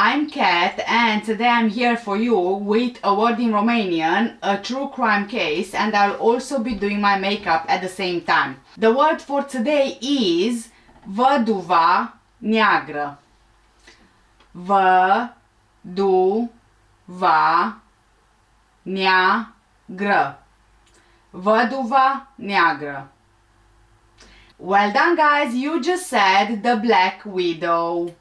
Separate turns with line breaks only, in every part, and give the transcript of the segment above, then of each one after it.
I'm Kat and today I'm here for you with a word in Romanian, a true crime case, and I'll also be doing my makeup at the same time. The word for today is văduva neagră. Văduva neagră. Văduva neagră. Well done, guys, you just said the Black Widow.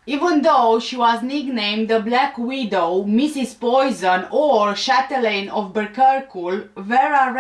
Even though she was nicknamed the Black Widow, Mrs. Poison or Chatelaine of Berkerkul, Vera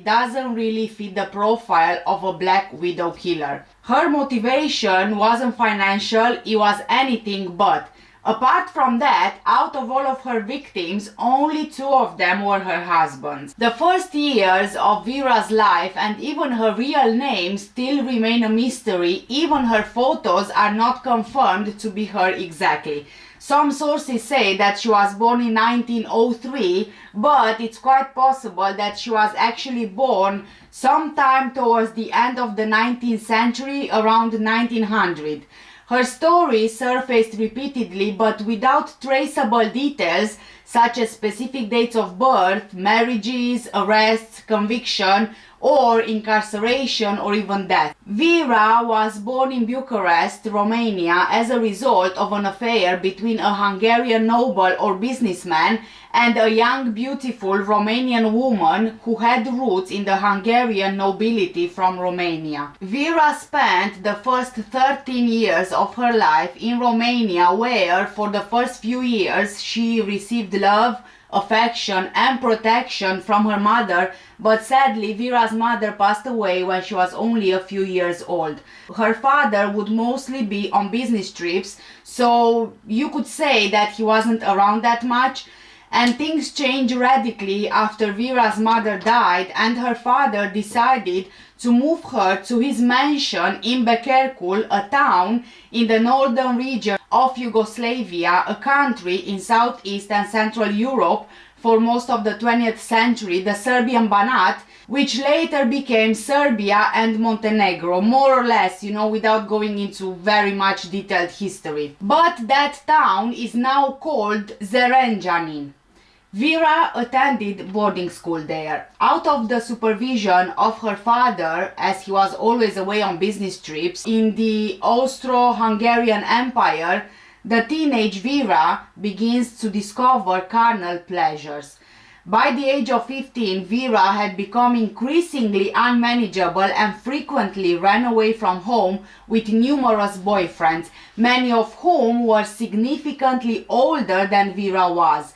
doesn't really fit the profile of a Black Widow killer. Her motivation wasn't financial, it was anything but. Apart from that, out of all of her victims, only 2 of them were her husbands. The first years of Vera's life and even her real name still remain a mystery. Even her photos are not confirmed to be her exactly. Some sources say that she was born in 1903, but it's quite possible that she was actually born sometime towards the end of the 19th century, around 1900. Her story surfaced repeatedly but without traceable details such as specific dates of birth, marriages, arrests, conviction, or incarceration or even death. Vera was born in Bucharest, Romania as a result of an affair between a Hungarian noble or businessman and a young beautiful Romanian woman who had roots in the Hungarian nobility from Romania. Vera spent the first 13 years of her life in Romania where for the first few years she received love, affection and protection from her mother, but sadly Vera's mother passed away when she was only a few years old. Her father would mostly be on business trips, so you could say that he wasn't around that much, and things changed radically after Vera's mother died and her father decided to move her to his mansion in Berkerkul, a town in the northern region of Yugoslavia, a country in southeast and central Europe for most of the 20th century, the Serbian Banat, which later became Serbia and Montenegro, more or less, without going into very much detailed history. But that town is now called Zrenjanin. Vera attended boarding school there. Out of the supervision of her father, as he was always away on business trips, in the Austro-Hungarian Empire, the teenage Vera begins to discover carnal pleasures. By the age of 15, Vera had become increasingly unmanageable and frequently ran away from home with numerous boyfriends, many of whom were significantly older than Vera was.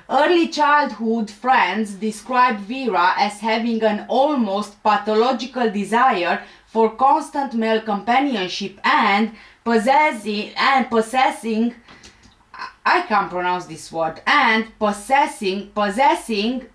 Early childhood friends described Vera as having an almost pathological desire for constant male companionship and possessing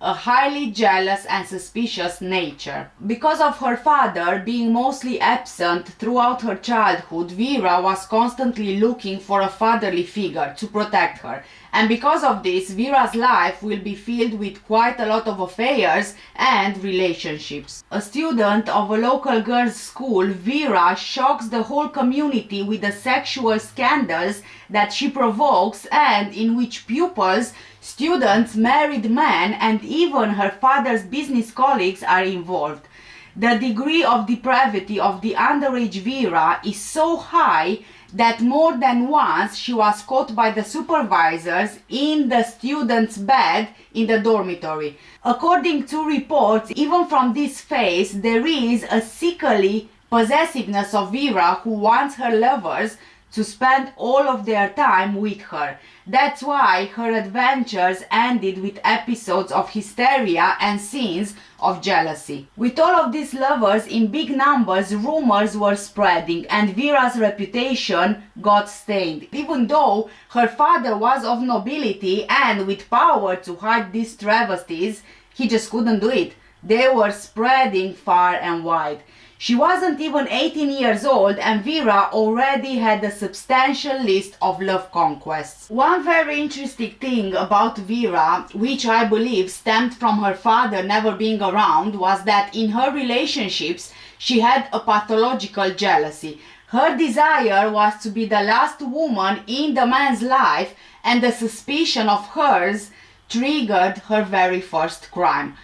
a highly jealous and suspicious nature. Because of her father being mostly absent throughout her childhood, Vera was constantly looking for a fatherly figure to protect her. And because of this, Vera's life will be filled with quite a lot of affairs and relationships. A student of a local girls' school, Vera shocks the whole community with the sexual scandals that she provokes and in which pupils, students, married men and even her father's business colleagues are involved. The degree of depravity of the underage Vera is so high that more than once she was caught by the supervisors in the student's bed in the dormitory. According to reports, even from this phase, there is a sickly possessiveness of Vera who wants her lovers to spend all of their time with her. That's why her adventures ended with episodes of hysteria and scenes of jealousy. With all of these lovers in big numbers, rumors were spreading and Vera's reputation got stained. Even though her father was of nobility and with power to hide these travesties, he just couldn't do it. They were spreading far and wide. She wasn't even 18 years old and Vera already had a substantial list of love conquests. One very interesting thing about Vera, which I believe stemmed from her father never being around, was that in her relationships she had a pathological jealousy. Her desire was to be the last woman in the man's life, and the suspicion of hers triggered her very first crime.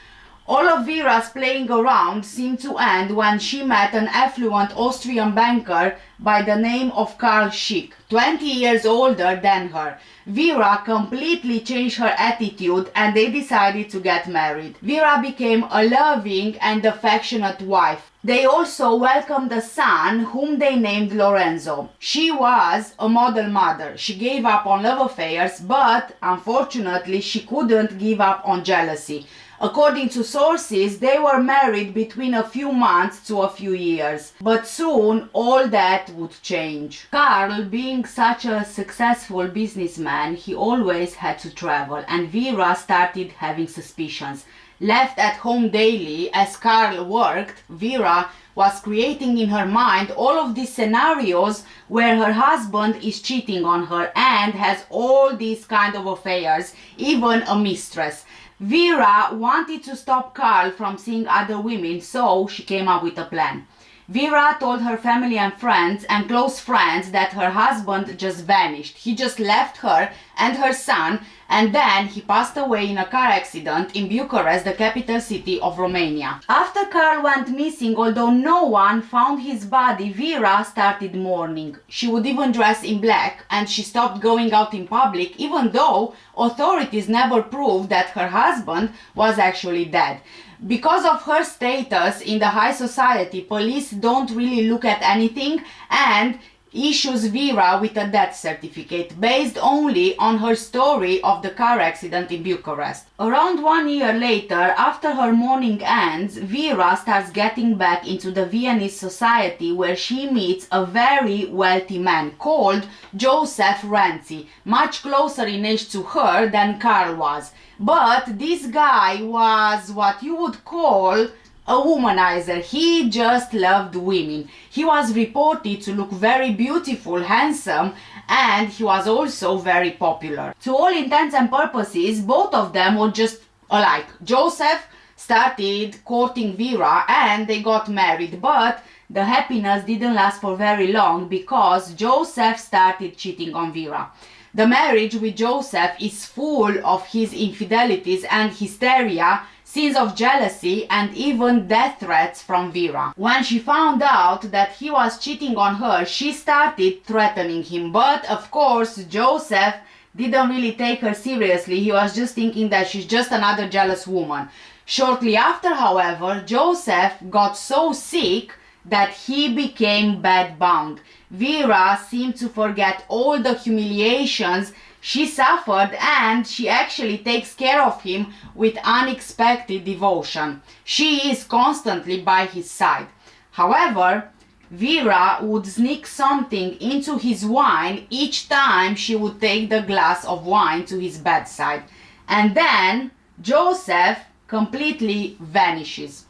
All of Vera's playing around seemed to end when she met an affluent Austrian banker by the name of Karl Schick, 20 years older than her. Vera completely changed her attitude and they decided to get married. Vera became a loving and affectionate wife. They also welcomed a son whom they named Lorenzo. She was a model mother. She gave up on love affairs, but unfortunately she couldn't give up on jealousy. According to sources, they were married between a few months to a few years. But soon all that would change. Karl, being such a successful businessman, he always had to travel, and Vera started having suspicions. Left at home daily as Karl worked, Vera was creating in her mind all of these scenarios where her husband is cheating on her and has all these kind of affairs, even a mistress. Vera wanted to stop Karl from seeing other women, so she came up with a plan. Vera told her family and friends and close friends that her husband just vanished. He just left her and her son, and then he passed away in a car accident in Bucharest, the capital city of Romania. After Karl went missing, although no one found his body, Vera started mourning. She would even dress in black, and she stopped going out in public, even though authorities never proved that her husband was actually dead. Because of her status in the high society, police don't really look at anything and issues Vera with a death certificate based only on her story of the car accident in Bucharest. Around 1 year later, after her mourning ends, Vera starts getting back into the Viennese society, where she meets a very wealthy man called Joseph Renzi, much closer in age to her than Karl was. But this guy was what you would call a womanizer. He just loved women. He was reported to look very beautiful, handsome, and he was also very popular. To all intents and purposes, both of them were just alike. Joseph started courting Vera and they got married, but the happiness didn't last for very long because Joseph started cheating on Vera. The marriage with Joseph is full of his infidelities and hysteria, scenes of jealousy, and even death threats from Vera. When she found out that he was cheating on her, she started threatening him. But of course, Joseph didn't really take her seriously. He was just thinking that she's just another jealous woman. Shortly after, however, Joseph got so sick that he became bedbound. Vera seemed to forget all the humiliations she suffered, and she actually takes care of him with unexpected devotion. She is constantly by his side. However, Vera would sneak something into his wine each time she would take the glass of wine to his bedside. And then Joseph completely vanishes.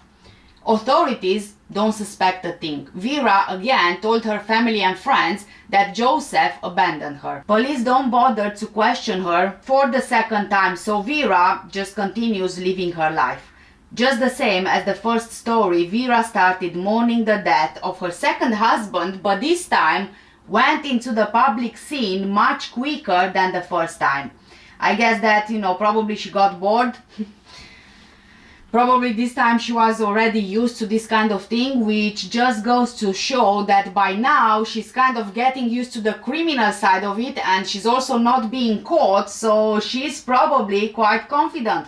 Authorities don't suspect a thing. Vera again told her family and friends that Joseph abandoned her. Police don't bother to question her for the second time, so Vera just continues living her life. Just the same as the first story, Vera started mourning the death of her second husband, but this time went into the public scene much quicker than the first time. I guess that, probably she got bored. Probably this time she was already used to this kind of thing, which just goes to show that by now she's kind of getting used to the criminal side of it, and she's also not being caught, so she's probably quite confident.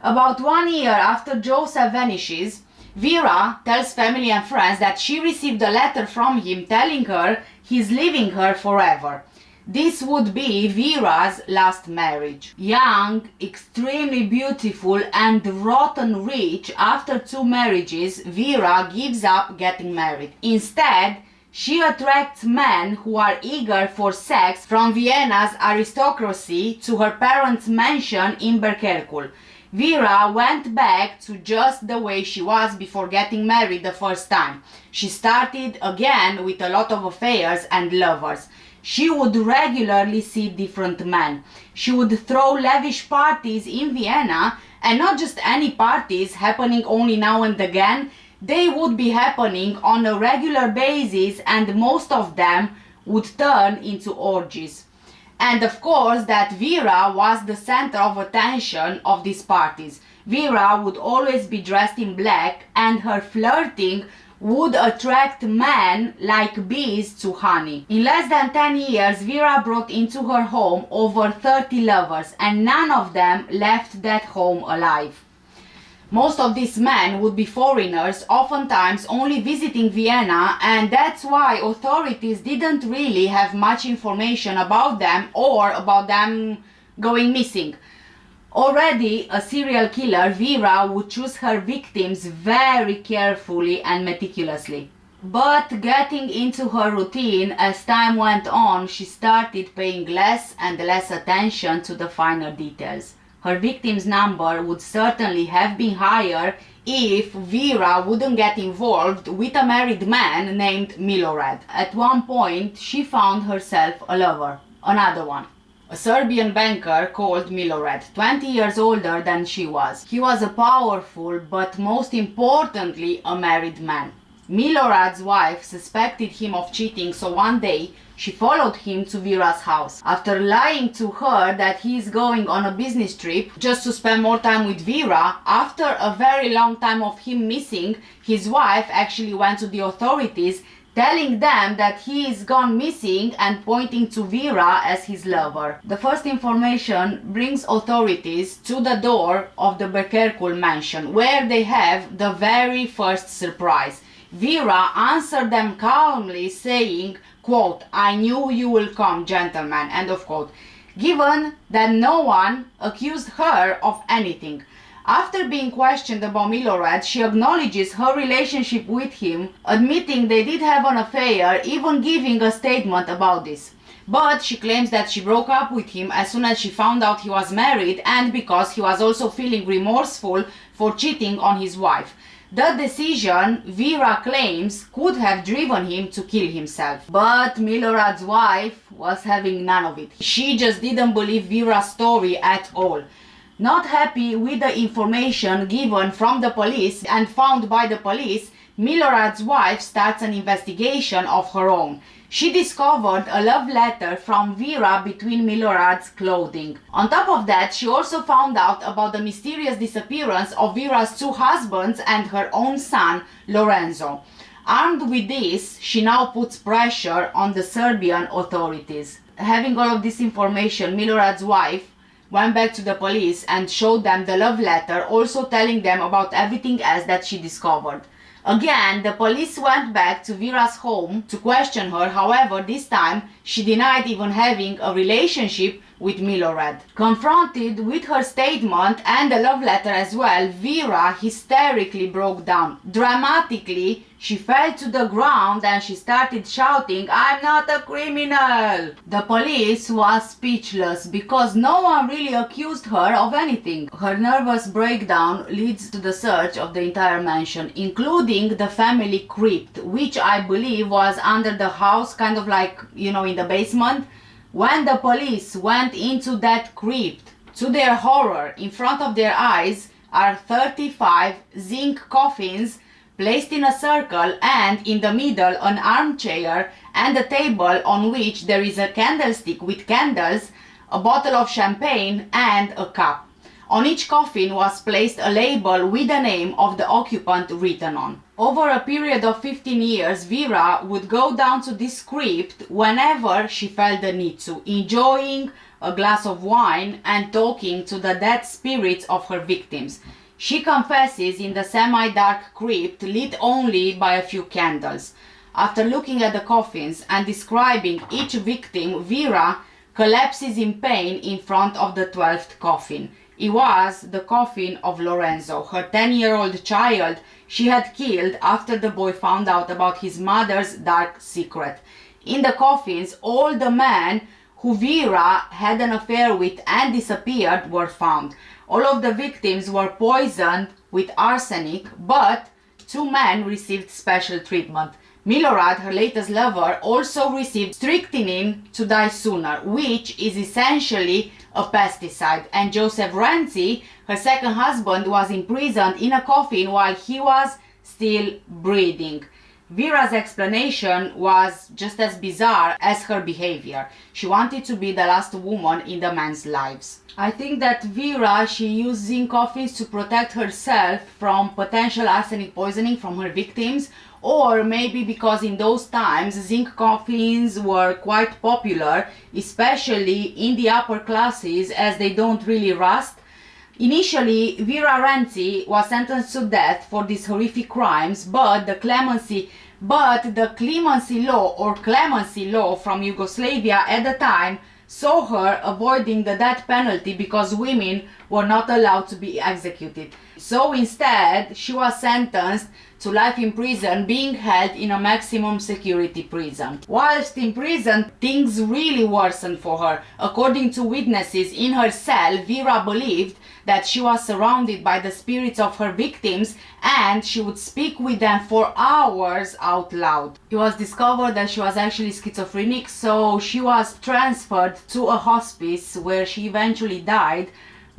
About 1 year after Joseph vanishes, Vera tells family and friends that she received a letter from him telling her he's leaving her forever. This would be Vera's last marriage. Young, extremely beautiful, and rotten rich, after 2 marriages, Vera gives up getting married. Instead, she attracts men who are eager for sex from Vienna's aristocracy to her parents' mansion in Berkerkul. Vera went back to just the way she was before getting married the first time. She started again with a lot of affairs and lovers. She would regularly see different men. She would throw lavish parties in Vienna, and not just any parties happening only now and again. They would be happening on a regular basis, and most of them would turn into orgies. And of course that Vera was the center of attention of these parties. Vera would always be dressed in black, and her flirting would attract men like bees to honey. In less than 10 years, Vera brought into her home over 30 lovers, and none of them left that home alive. Most of these men would be foreigners, oftentimes only visiting Vienna, and that's why authorities didn't really have much information about them or about them going missing. Already a serial killer, Vera would choose her victims very carefully and meticulously. But getting into her routine as time went on, she started paying less and less attention to the finer details. Her victims' number would certainly have been higher if Vera wouldn't get involved with a married man named Milorad. At one point, she found herself a lover, another one. A Serbian banker called Milorad, 20 years older than she was. He was a powerful, but most importantly, a married man. Milorad's wife suspected him of cheating, so one day she followed him to Vera's house. After lying to her that he is going on a business trip just to spend more time with Vera, after a very long time of him missing, his wife actually went to the authorities, telling them that he is gone missing and pointing to Vera as his lover. The first information brings authorities to the door of the Berkerkul mansion, where they have the very first surprise. Vera answered them calmly, saying, quote, "I knew you will come, gentlemen," end of quote, given that no one accused her of anything. After being questioned about Milorad, she acknowledges her relationship with him, admitting they did have an affair, even giving a statement about this. But she claims that she broke up with him as soon as she found out he was married, and because he was also feeling remorseful for cheating on his wife. The decision, Vera claims, could have driven him to kill himself. But Milorad's wife was having none of it. She just didn't believe Vera's story at all. Not happy with the information given from the police and found by the police, Milorad's wife starts an investigation of her own. She discovered a love letter from Vera between Milorad's clothing. On top of that, she also found out about the mysterious disappearance of Vera's two husbands and her own son, Lorenzo. Armed with this, she now puts pressure on the Serbian authorities. Having all of this information, Milorad's wife went back to the police and showed them the love letter, also telling them about everything else that she discovered. Again, the police went back to Vera's home to question her. However, this time she denied even having a relationship with Milorad. Confronted with her statement and the love letter as well, Vera hysterically broke down. Dramatically, she fell to the ground and she started shouting, "I'm not a criminal!" The police was speechless because no one really accused her of anything. Her nervous breakdown leads to the search of the entire mansion, including the family crypt, which I believe was under the house, kind of like, you know, in the basement. When the police went into that crypt, to their horror, in front of their eyes are 35 zinc coffins placed in a circle, and in the middle an armchair and a table on which there is a candlestick with candles, a bottle of champagne and a cup. On each coffin was placed a label with the name of the occupant written on. Over a period of 15 years, Vera would go down to this crypt whenever she felt the need to, enjoying a glass of wine and talking to the dead spirits of her victims. She confesses in the semi-dark crypt lit only by a few candles. After looking at the coffins and describing each victim, Vera collapses in pain in front of the 12th coffin. It was the coffin of Lorenzo, her 10-year-old child she had killed after the boy found out about his mother's dark secret. In the coffins, all the men who Vera had an affair with and disappeared were found. All of the victims were poisoned with arsenic, but 2 men received special treatment. Milorad, her latest lover, also received strychnine to die sooner, which is essentially a pesticide, and Joseph Renzi, her second husband, was imprisoned in a coffin while he was still breathing. Vera's explanation was just as bizarre as her behavior. She wanted to be the last woman in the men's lives. I think that Vera, she used zinc coffins to protect herself from potential arsenic poisoning from her victims, or maybe because in those times zinc coffins were quite popular, especially in the upper classes, as they don't really rust. Initially, Vera Renzi was sentenced to death for these horrific crimes, but the clemency law from Yugoslavia at the time saw her avoiding the death penalty because women were not allowed to be executed. So instead, she was sentenced to life in prison, being held in a maximum security prison. Whilst in prison, things really worsened for her. According to witnesses in her cell, Vera believed that she was surrounded by the spirits of her victims and she would speak with them for hours out loud. It was discovered that she was actually schizophrenic, so she was transferred to a hospice where she eventually died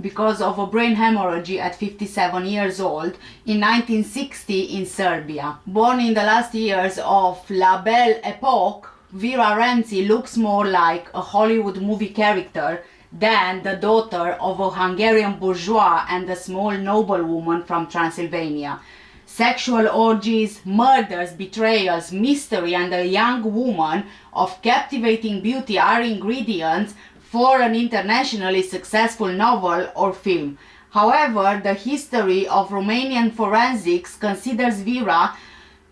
because of a brain hemorrhage at 57 years old in 1960 in Serbia. Born in the last years of La Belle Époque, Vera Renzi looks more like a Hollywood movie character than the daughter of a Hungarian bourgeois and a small noblewoman from Transylvania. Sexual orgies, murders, betrayals, mystery, and a young woman of captivating beauty are ingredients for an internationally successful novel or film. However, the history of Romanian forensics considers Vera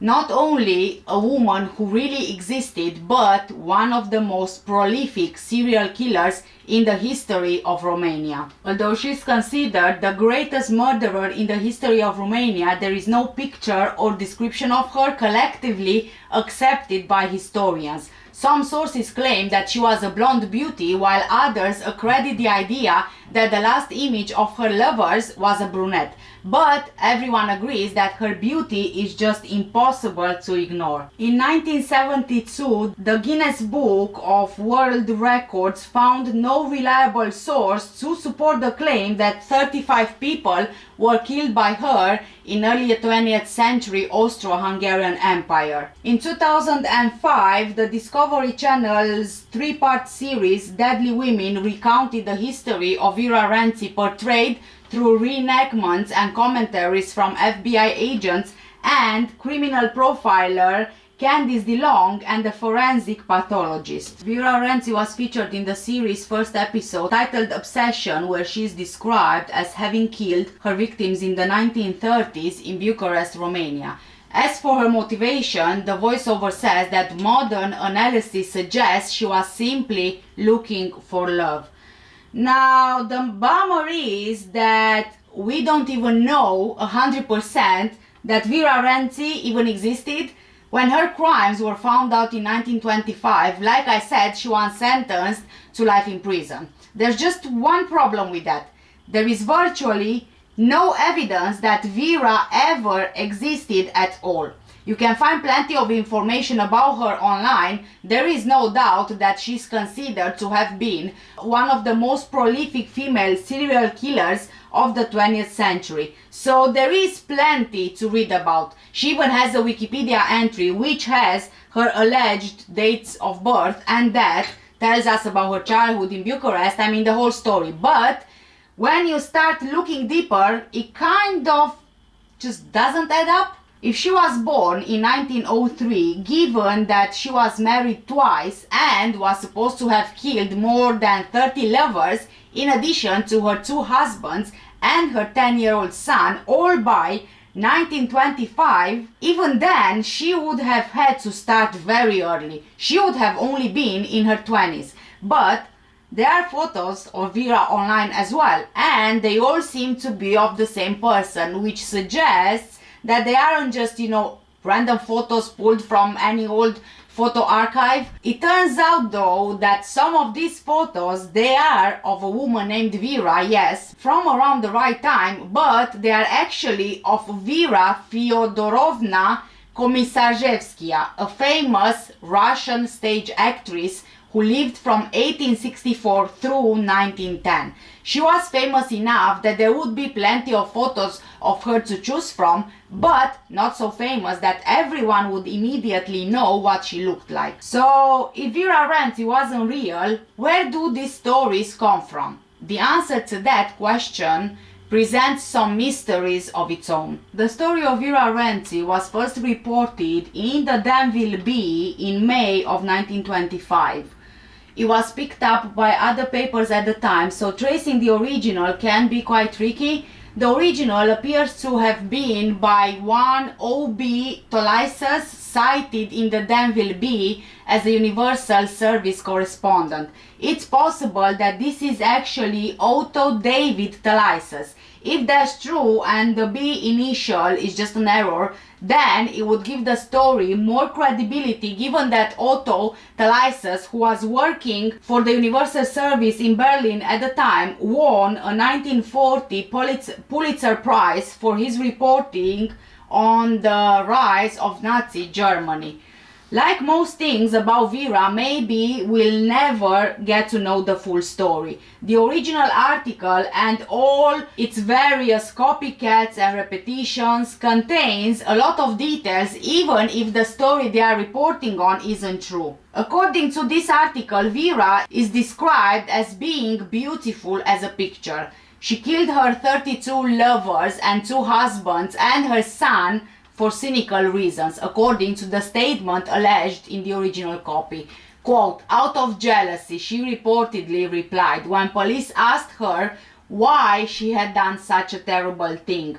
not only a woman who really existed, but one of the most prolific serial killers in the history of Romania. Although she is considered the greatest murderer in the history of Romania, there is no picture or description of her collectively accepted by historians. Some sources claim that she was a blonde beauty, while others accredit the idea that the last image of her lovers was a brunette. But everyone agrees that her beauty is just impossible to ignore. In 1972, the Guinness Book of World Records found no reliable source to support the claim that 35 people were killed by her in early 20th century Austro-Hungarian Empire. In 2005, the Discovery Channel's three-part series Deadly Women recounted the history of Vera Renzi portrayed through reenactments and commentaries from FBI agents and criminal profiler Candice DeLong and the forensic pathologist. Vera Renzi was featured in the series' first episode titled Obsession, where she is described as having killed her victims in the 1930s in Bucharest, Romania. As for her motivation, the voiceover says that modern analysis suggests she was simply looking for love. Now, the bummer is that we don't even know 100% that Vera Renzi even existed. When her crimes were found out in 1925, like I said, she was sentenced to life in prison. There's just one problem with that. There is virtually no evidence that Vera ever existed at all. You can find plenty of information about her online. There is no doubt that she's considered to have been one of the most prolific female serial killers of the 20th century. So there is plenty to read about. She even has a Wikipedia entry which has her alleged dates of birth and death, tells us about her childhood in Bucharest, I mean the whole story. But when you start looking deeper, it kind of just doesn't add up. If she was born in 1903, given that she was married twice and was supposed to have killed more than 30 lovers, in addition to her 2 husbands and her 10-year-old son, all by 1925, even then she would have had to start very early. She would have only been in her 20s. But there are photos of Vera online as well, and they all seem to be of the same person, which suggests that they aren't just, random photos pulled from any old photo archive. It turns out though that some of these photos, they are of a woman named Vera, yes, from around the right time, but they are actually of Vera Fyodorovna Komisarjevskaya, a famous Russian stage actress who lived from 1864 through 1910. She was famous enough that there would be plenty of photos of her to choose from, but not so famous that everyone would immediately know what she looked like. So, if Vera Renzi wasn't real, where do these stories come from? The answer to that question presents some mysteries of its own. The story of Vera Renzi was first reported in the Danville Bee in May of 1925. It was picked up by other papers at the time, so tracing the original can be quite tricky. The original appears to have been by one O.B. Tolisus, cited in the Danville Bee as a Universal Service correspondent. It's possible that this is actually Otto David Tolisus. If that's true and the B initial is just an error, then it would give the story more credibility, given that Otto Tolisus, who was working for the Universal Service in Berlin at the time, won a 1940 Pulitzer Prize for his reporting on the rise of Nazi Germany. Like most things about Vera, maybe we'll never get to know the full story. The original article and all its various copycats and repetitions contains a lot of details, even if the story they are reporting on isn't true. According to this article, Vera is described as being beautiful as a picture. She killed her 32 lovers and 2 husbands and her son for cynical reasons, according to the statement alleged in the original copy. Quote, out of jealousy, she reportedly replied when police asked her why she had done such a terrible thing.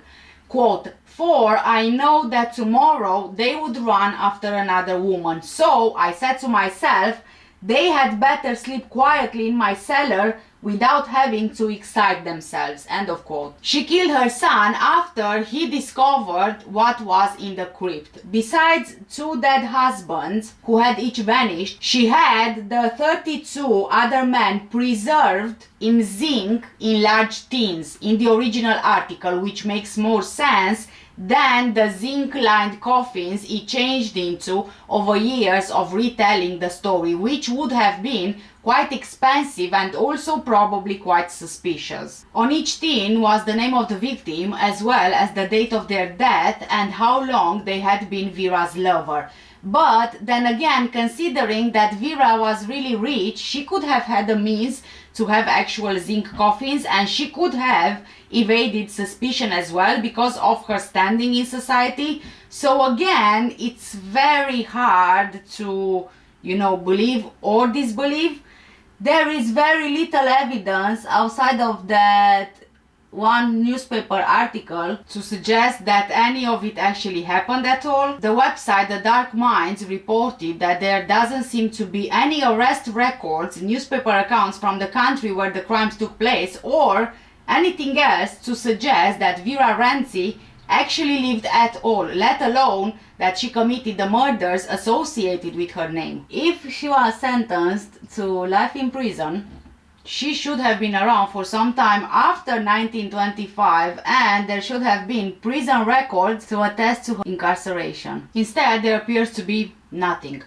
Quote, for I know that tomorrow they would run after another woman, so I said to myself, they had better sleep quietly in my cellar without having to excite themselves. End of quote. She killed her son after he discovered what was in the crypt. Besides 2 dead husbands who had each vanished, she had the 32 other men preserved in zinc in large tins in the original article, which makes more sense than the zinc-lined coffins it changed into over years of retelling the story, which would have been quite expensive and also probably quite suspicious. On each tin was the name of the victim as well as the date of their death and how long they had been Vera's lover. But then again, considering that Vera was really rich, she could have had the means to have actual zinc coffins, and she could have evaded suspicion as well because of her standing in society. So again, it's very hard to, believe or disbelieve. There is very little evidence outside of that one newspaper article to suggest that any of it actually happened at all. The website The Dark Minds reported that there doesn't seem to be any arrest records, newspaper accounts from the country where the crimes took place, or anything else to suggest that Vera Renzi actually lived at all, let alone that she committed the murders associated with her name. If she was sentenced to life in prison, she should have been around for some time after 1925, and there should have been prison records to attest to her incarceration. Instead, there appears to be nothing.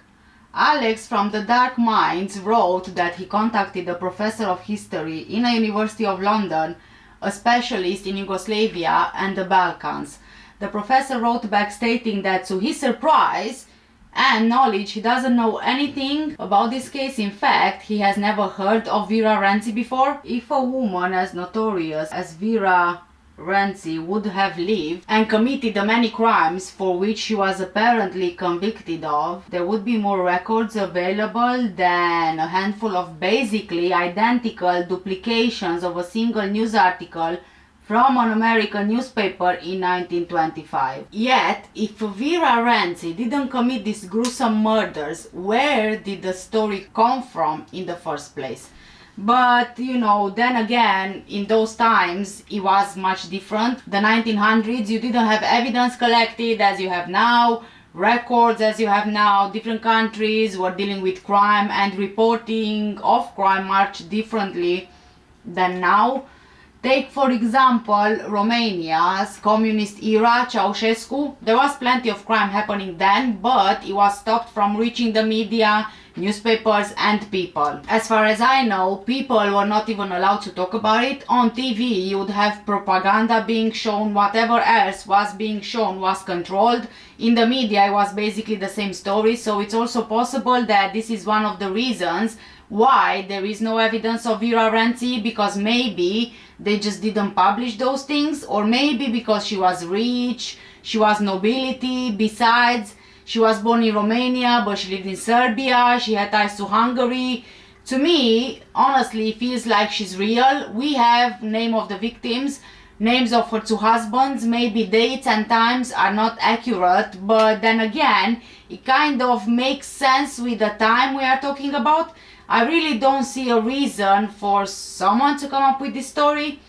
Alex from The Dark Minds wrote that he contacted a professor of history in a University of London, a specialist in Yugoslavia and the Balkans. The professor wrote back stating that to his surprise and knowledge, he doesn't know anything about this case. In fact, he has never heard of Vera Renzi before. If a woman as notorious as Vera Renzi would have lived and committed the many crimes for which she was apparently convicted of, there would be more records available than a handful of basically identical duplications of a single news article from an American newspaper in 1925. Yet, if Vera Renzi didn't commit these gruesome murders, where did the story come from in the first place? But, then again, in those times, it was much different. The 1900s, you didn't have evidence collected as you have now, records as you have now. Different countries were dealing with crime and reporting of crime much differently than now. Take, for example, Romania's communist era, Ceausescu. There was plenty of crime happening then, but it was stopped from reaching the media. newspapers and people. As far as I know, people were not even allowed to talk about it. On TV you would have propaganda being shown, whatever else was being shown was controlled. In the media it was basically the same story, so it's also possible that this is one of the reasons why there is no evidence of Vera Renzi, because maybe they just didn't publish those things, or maybe because she was rich, she was nobility. Besides, she was born in Romania but she lived in Serbia, she had ties to Hungary. To me, honestly, it feels like she's real. We have name of the victims, names of her two husbands, maybe dates and times are not accurate, but then again it kind of makes sense with the time we are talking about. I really don't see a reason for someone to come up with this story.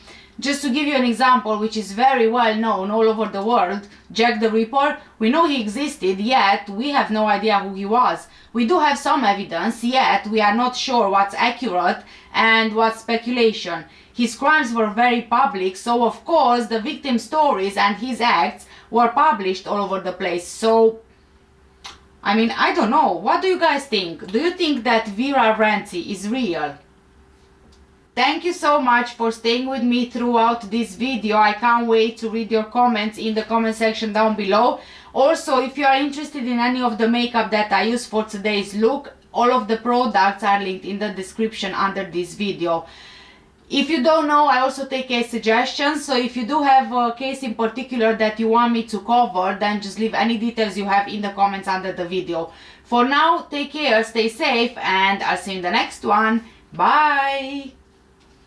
Just to give you an example, which is very well known all over the world, Jack the Ripper, we know he existed, yet we have no idea who he was. We do have some evidence, yet we are not sure what's accurate and what's speculation. His crimes were very public, so of course the victim stories and his acts were published all over the place. So, I mean, I don't know. What do you guys think? Do you think that Vera Renzi is real? Thank you so much for staying with me throughout this video. I can't wait to read your comments in the comment section down below. Also, if you are interested in any of the makeup that I use for today's look, all of the products are linked in the description under this video. If you don't know, I also take case suggestions, so if you do have a case in particular that you want me to cover, then just leave any details you have in the comments under the video. For now, take care, stay safe, and I'll see you in the next one. Bye!